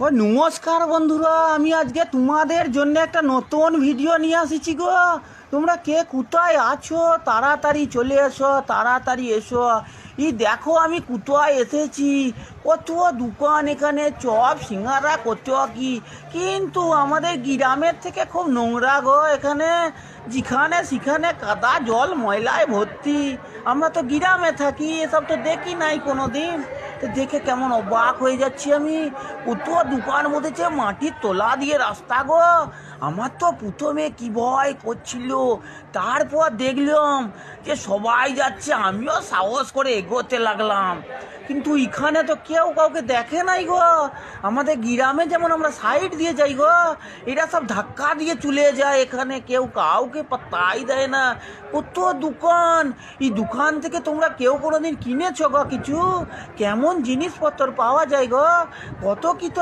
ও নমস্কার বন্ধুরা, আমি আজকে তোমাদের জন্য একটা নতুন ভিডিও নিয়ে আসিছি গো। তোমরা কে কোথায় আছো তাড়াতাড়ি চলে এসো, তাড়াতাড়ি এসো। দেখো আমি কোথায় এসেছি, কত দোকান এখানে, চপ সিঙ্গারা কত কি। কিন্তু আমাদের গ্রামের থেকে খুব নোংরা গো এখানে, যেখানে সেখানে কাদা জল ময়লায় ভর্তি। আমরা তো গ্রামে থাকি, এসব তো দেখি নাই কোনো দিন। তো দেখে কেমন অবাক হয়ে যাচ্ছি আমি। কত দোকান বসেছে, মাটির তোলা দিয়ে রাস্তা গো। আমার তো প্রথমে কি ভয় করছিল, তারপর দেখলাম যে সবাই যাচ্ছে, আমিও সাহস করে এগোতে লাগলাম। কিন্তু এখানে তো কেউ কাউকে দেখে নাই গো। আমাদের গ্রামে যেমন আমরা সাইড দিয়ে যাই গো, এরা সব ধাক্কা দিয়ে চলে যায়, এখানে কেউ কাউকে পাত্তাই দেয় না। কত দোকান, এই দোকান থেকে তোমরা কেউ কোনোদিন কিনেছো গো কিছু? কেমন জিনিসপত্র পাওয়া যায় গো, কত কি তো